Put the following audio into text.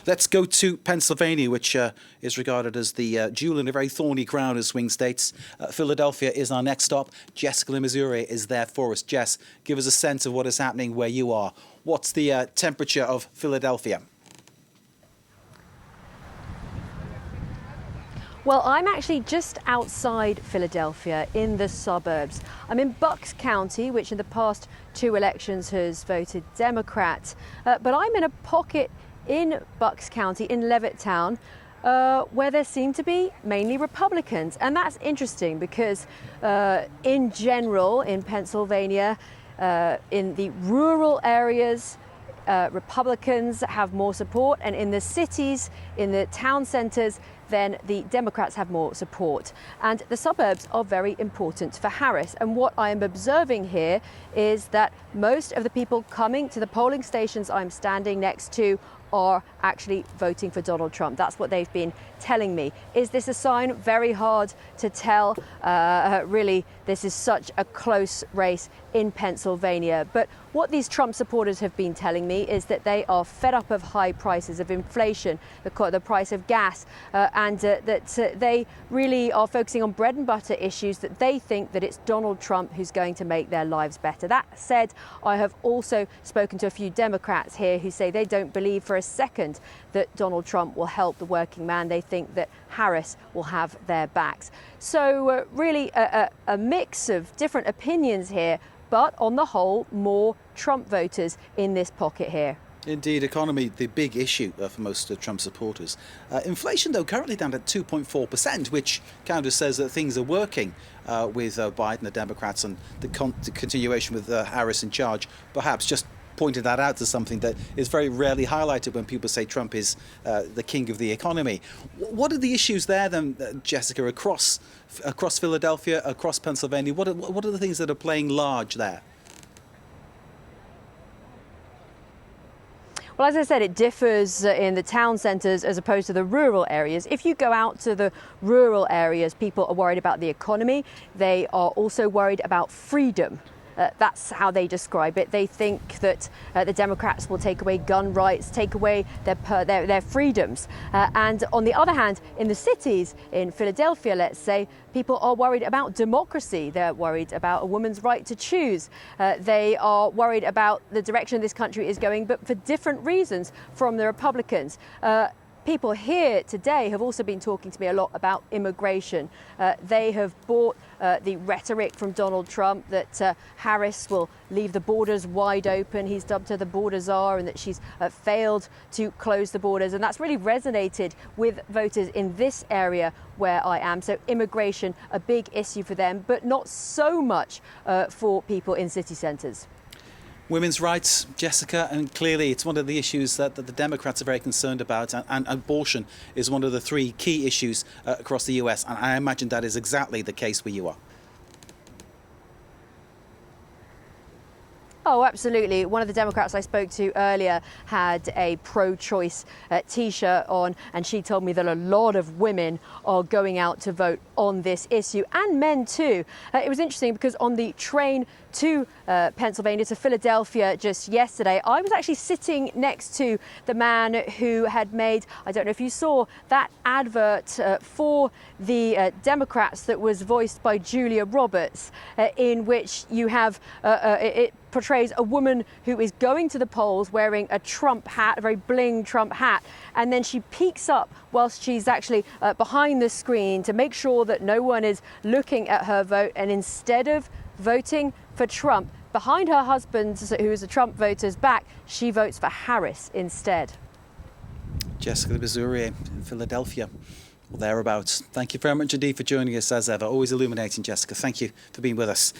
Let's go to Pennsylvania, which is regarded as the jewel in a very thorny crown of swing states. Philadelphia is our next stop. Jessica Le Masurier is there for us. Jess, give us a sense of what is happening where you are. What's the temperature of Philadelphia? Well, I'm actually just outside Philadelphia in the suburbs. I'm in Bucks County, which in the past 2 elections has voted Democrat. But I'm in a pocket in Bucks County, in Levittown, where there seem to be mainly Republicans. And that's interesting because in general, in Pennsylvania, in the rural areas, Republicans have more support, and in the cities, in the town centres, then the Democrats have more support. And the suburbs are very important for Harris. And what I am observing here is that most of the people coming to the polling stations I'm standing next to are actually voting for Donald Trump. That's what they've been telling me. Is this a sign? Very hard to tell. Really, this is such a close race in Pennsylvania. But what these Trump supporters have been telling me is that they are fed up of high prices, of inflation, the price of gas, and that they really are focusing on bread and butter issues, that they think that it's Donald Trump who's going to make their lives better. That said, I have also spoken to a few Democrats here who say they don't believe for a second that Donald Trump will help the working man. They think that Harris will have their backs. So really a mix of different opinions here, but on the whole, more Trump voters in this pocket here. Indeed, economy, the big issue for most Trump supporters. Inflation, though, currently down at 2.4%, which kind of says that things are working with Biden, the Democrats, and the continuation with Harris in charge. Perhaps just pointed that out to something that is very rarely highlighted when people say Trump is the king of the economy. What are the issues there then, Jessica, across Philadelphia, across Pennsylvania? What are the things that are playing large there? Well, as I said, it differs in the town centres as opposed to the rural areas. If you go out to the rural areas, people are worried about the economy. They are also worried about freedom. That's how they describe it. They think that the Democrats will take away gun rights, take away their freedoms. And on the other hand, in the cities, in Philadelphia, let's say, people are worried about democracy. They're worried about a woman's right to choose. They are worried about the direction this country is going, but for different reasons from the Republicans. People here today have also been talking to me a lot about immigration. They have bought the rhetoric from Donald Trump that Harris will leave the borders wide open. He's dubbed her the border czar, and that she's failed to close the borders. And that's really resonated with voters in this area where I am. So immigration, a big issue for them, but not so much for people in city centres. Women's rights, Jessica, and clearly it's one of the issues that the Democrats are very concerned about, and abortion is one of the 3 key issues across the US, and I imagine that is exactly the case where you are. Oh, absolutely. One of the Democrats I spoke to earlier had a pro-choice T-shirt on, and she told me that a lot of women are going out to vote on this issue, and men too. It was interesting because on the train to Pennsylvania, to Philadelphia just yesterday, I was actually sitting next to the man who had made, I don't know if you saw, that advert for the Democrats that was voiced by Julia Roberts, in which you have, it portrays a woman who is going to the polls wearing a Trump hat, a very bling Trump hat, and then she peeks up whilst she's actually behind the screen to make sure that no one is looking at her vote, and instead of voting for Trump, behind her husband, who is a Trump voter's back, she votes for Harris instead. Jessica Le Masurier in Philadelphia, or thereabouts. Thank you very much indeed for joining us as ever. Always illuminating, Jessica. Thank you for being with us.